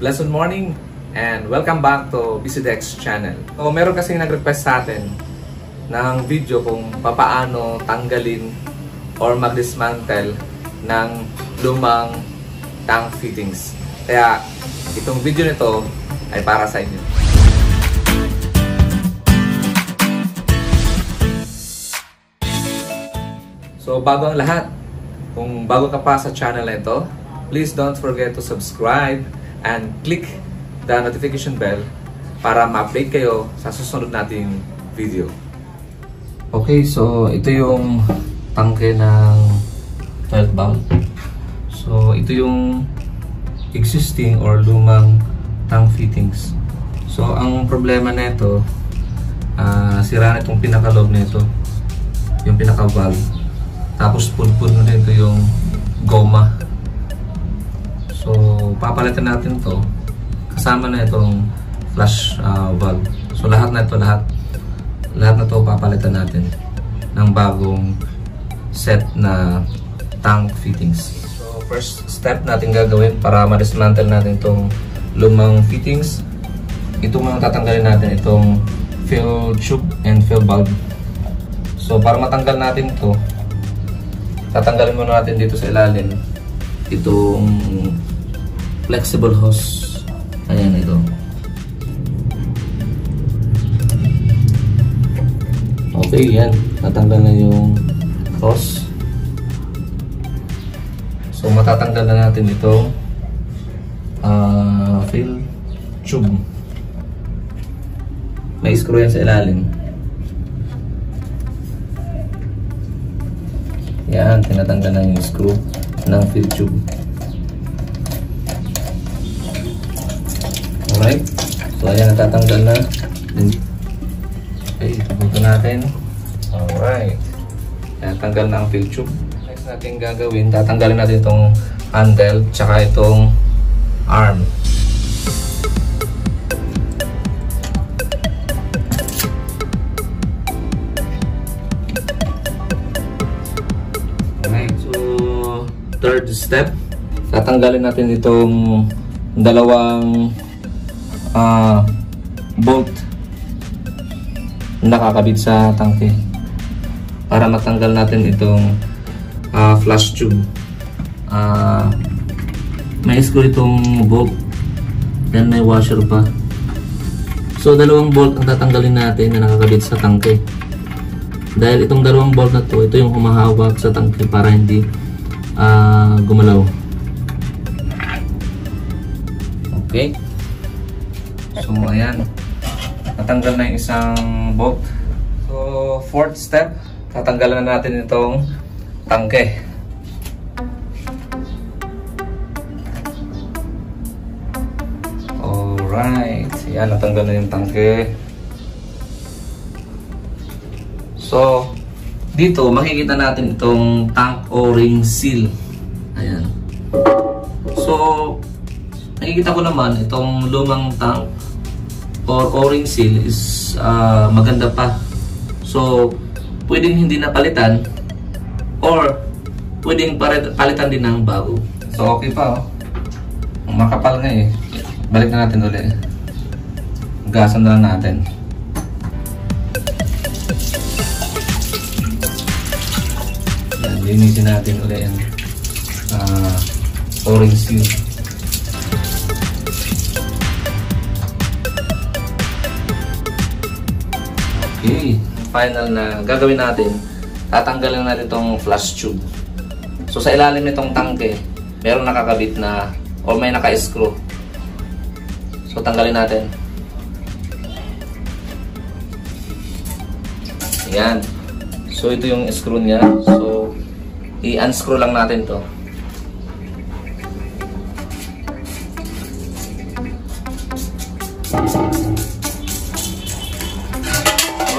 Blessed morning and welcome back to BCDEX channel. So, meron kasing nag-request sa atin ng video kung papaano tanggalin or mag-dismantle ng lumang tank fittings. Kaya itong video nito ay para sa inyo. So bago ang lahat, kung bago ka pa sa channel na ito, please don't forget to subscribe and click the notification bell para ma-update kayo sa susunod nating video. Okay, so ito yung tangke ng 12 valve. So ito yung existing or lumang tank fittings. So ang problema nito, sira na itong pinaka-loob nito, yung pinaka-valve. Tapos pud-pud na dito yung goma. So, papalitan natin to kasama na itong flush valve. So, lahat na to papalitan natin ng bagong set na tank fittings. So, first step natin gagawin para ma-dismantle natin itong lumang fittings. Ito muna tatanggalin natin itong fill tube and fill valve. So, para matanggal natin ito, tatanggalin muna natin dito sa ilalim itong flexible hose. Ayan, ito. Okay, yan. Natanggal na yung hose. So, matatanggal na natin itong fill tube. May screw yan sa ilalim. Yan, tinatanggal na yung screw ng fill tube. Alright, so ayan, natatanggal na. Okay, itubuto natin. Alright, natanggal na ang fill tube. Next natin gagawin, tatanggalin natin itong handle tsaka itong arm. Alright, so third step, tatanggalin natin itong dalawang bolt nakakabit sa tangke para matanggal natin itong flush tube. May screw itong bolt, then may washer pa. So dalawang bolt ang tatanggalin natin na nakakabit sa tangke, dahil itong dalawang bolt na to, ito yung humahawak sa tangke para hindi gumalaw. Okay, so ayan, natanggal na yung isang bolt. So fourth step, tatanggalan na natin itong tangke. Alright, ayan, natanggal na yung tangke. So dito makikita natin itong tank o-ring seal. Ayan, so nakikita ko naman itong lumang tank or o-ring seal is maganda pa. So pwedeng hindi napalitan or pwedeng palitan din ng bago. So okay pa, oh. Makapal nga eh. Balik na natin ulit. Gasan na lang natin. Yan, linisin natin ulit yung o-ring seal. Okay, final na gagawin natin, tatanggalin natin itong flush tube. So sa ilalim nitong tangke, meron nakakabit na o may naka-screw. So tanggalin natin. Ayan. So ito yung screw niya. So i-unscrew lang natin to.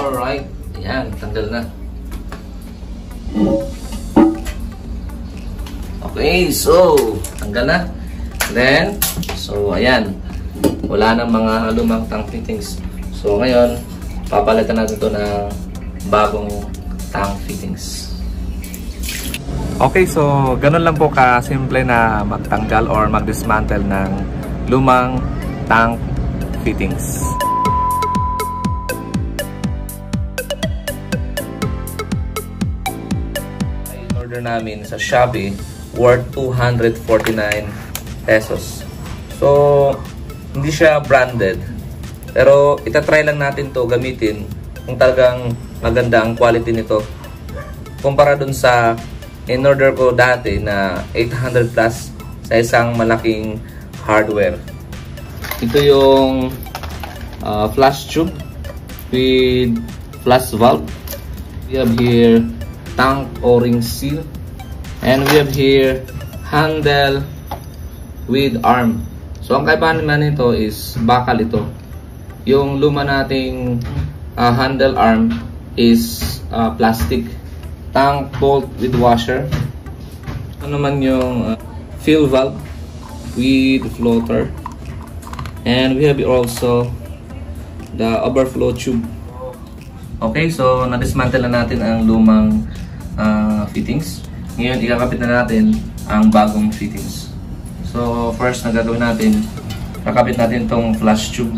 Alright, ayan, tanggal na. Okay, so tanggal na. Then, so ayan, wala nang mga lumang tank fittings. So ngayon, papalitan natin ito ng bagong tank fittings. Okay, so ganun lang po ka-simple na magtanggal or mag-dismantle ng lumang tank fittings. In-order namin sa Shopee worth 249 pesos. So, hindi siya branded. Pero itatry lang natin to gamitin kung talagang maganda ang quality nito. Kumpara dun sa in-order ko dati na 800 plus sa isang malaking hardware. Ito yung flash tube with flash valve. We have here tank o-ring seal. And we have here handle with arm. So ang kaibahan naman nito is bakal ito. Yung luma nating handle arm is plastic. Tank bolt with washer. Ito naman yung fill valve with floater. And we have also the overflow tube. Okay, so na-dismantle na natin ang lumang fittings. Ngayon, ikakapit na natin ang bagong fittings. So, first na gagawin natin, kakapit natin itong flash tube.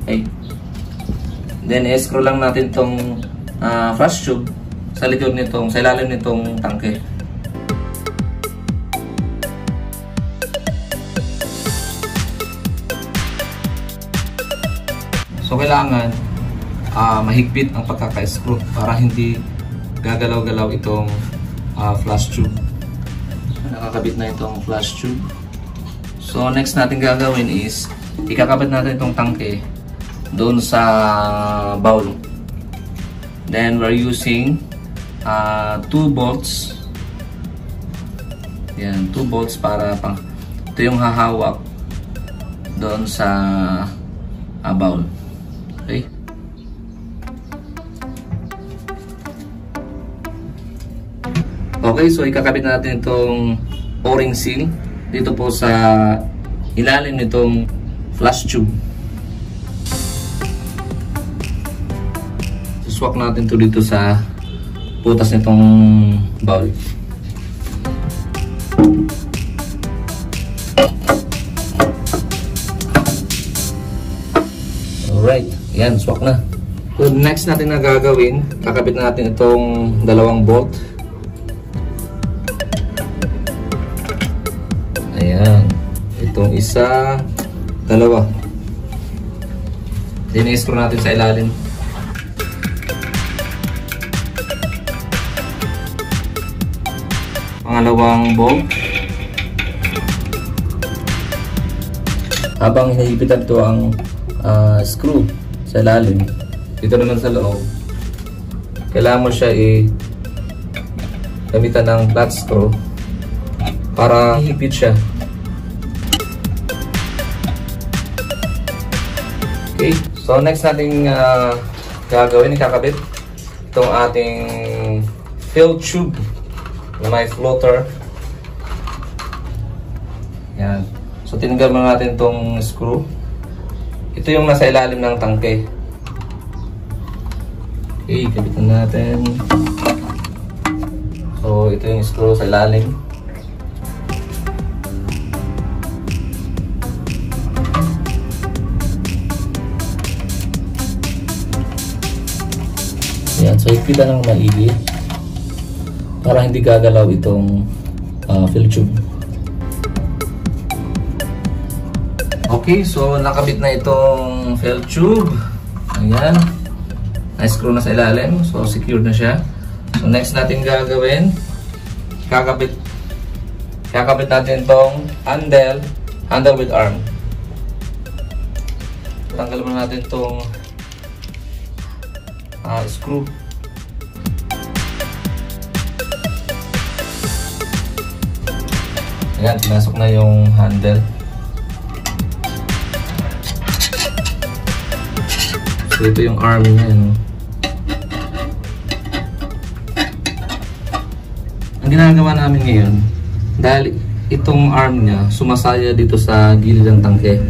Okay. Then, i-screw lang natin itong flash tube sa likod nitong, sa ilalim nitong tangke. So, kailangan mahigpit ang pagkaka-screw para hindi gagalaw-galaw itong flash tube. Nakakabit na itong flash tube. So, next natin gagawin is ikakabit natin itong tangke doon sa bowl. Then, we're using 2 bolts. Yan, 2 bolts para pang ito yung hahawak doon sa bowl. Okay? Okay, so ikakabit natin itong o-ring seal dito po sa ilalim nitong flash tube. Swak natin to dito sa butas nitong bowl. Alright, yan, swak na. So next natin na gagawin, kakabit natin itong dalawang bolt. Ayan, itong isa, dalawa. Din-screw natin sa ilalim. Pangalawang bolt. Habang hinihipitan ito ang screw sa ilalim, dito naman sa loob, kailangan mo siya gamitan ng flat screw para hihipit siya. Okay, so next nating gagawin, ikakabit itong ating fill tube na may floater. Yan. So tinanggal mo natin itong screw. Ito yung nasa ilalim ng tangke. Okay, kabitan natin. So ito yung screw sa ilalim. Yan, so ipitan ng maigi para hindi gagalaw itong fill tube. Okay, so nakabit na itong fill tube. Ayan, na-screw na sa ilalim, so secure na siya. So next natin gagawin, kakabit natin itong handle with arm. Tanggalin mo natin itong screw. Ayan, pinasok na yung handle. So ito yung arm niya, no? Ang ginagawa namin ngayon, dahil itong arm niya sumasaya dito sa gilid ng tangke,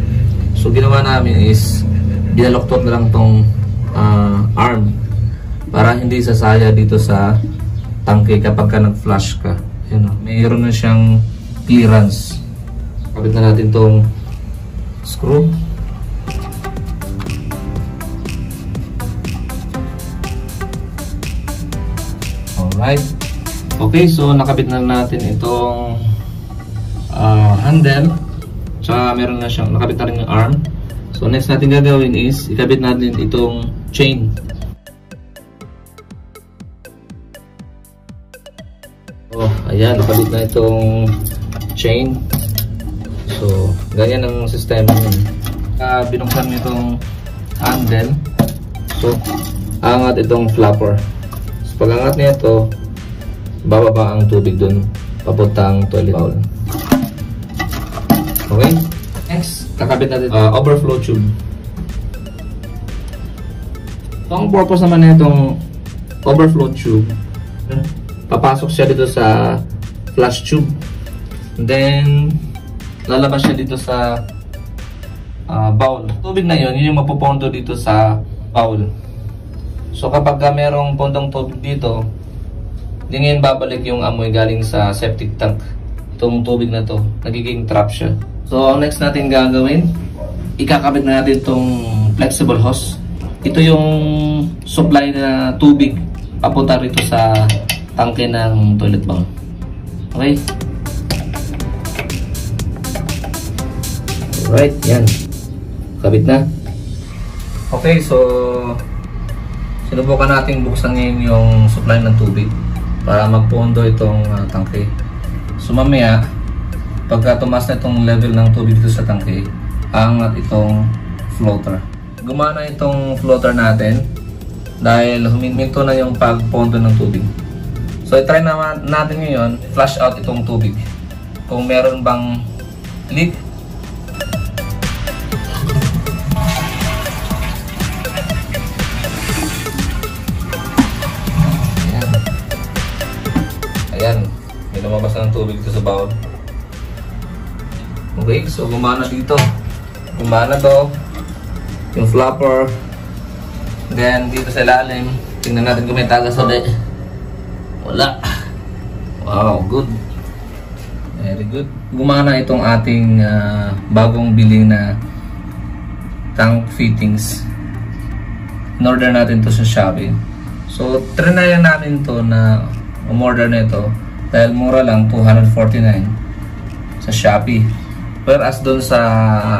so ginawa namin is binaloktot na lang tong arm para hindi sasaya dito sa tangke kapag ka nag-flash ka. Ayan, mayroon na siyang clearance. Kabit na natin tong screw. Alright. Okay, so nakabit na natin itong handle. Tsaka meron na siyang, nakabit na rin yung arm. So next natin gagawin is, ikabit natin itong chain. So, ayan, nakabit na itong chain. So, ganyan ang sistema nun. Binuksan mo itong handle. So, angat itong flapper. So, pag angat niya ito, bababa ang tubig dun, papuntang toilet bowl. Okay? Next, kakabit natin overflow tube. So, ang purpose naman na itong overflow tube, papasok siya dito sa flush tube. And then, lalabas siya dito sa bowl. Tubig na yun, yun yung mapupondo dito sa bowl. So, kapag merong pondong tubig dito, hindi ngayon babalik yung amoy galing sa septic tank. Itong tubig na to, nagiging trap siya. So, ang next natin gagawin, ikakabit na natin itong flexible hose. Ito yung supply na tubig papunta rito sa tangke ng toilet bowl. Okay? Alright, yan. Kabit na. Okay, so sinubukan natin buksan ngayon yung supply ng tubig para magpondo itong tangke. So mamaya, pagka tumas na itong level ng tubig dito sa tangke, angat itong floater. Gumana itong floater natin dahil huminto na yung pagpondo ng tubig. So i-try naman natin ngayon, flush out itong tubig. Kung meron bang leak. Ayan, may lumabas na ng tubig dito sa bowl. Okay, so gumana dito. Gumana to. Yung flapper. Then, dito sa ilalim. Tingnan natin kung may tagas ulit. Wala. Wow, good. Very good. Gumana itong ating bagong bili na tank fittings. In-order natin to sa Shopee. So, trinayan namin to na umorder na ito dahil mura lang, 249 sa Shopee. Whereas doon sa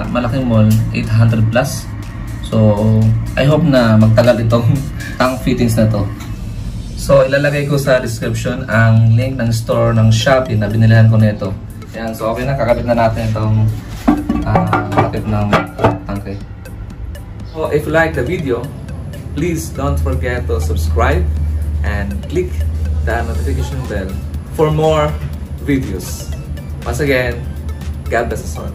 malaking mall, 800 plus. So, I hope na magtagal itong tank fittings na to. So, ilalagay ko sa description ang link ng store ng Shopee na binilihan ko nito. Yan, so okay na, kakabit na natin itong takip ng tangke. So, if you like the video, please don't forget to subscribe and click the notification bell for more videos. Once again, God bless us all.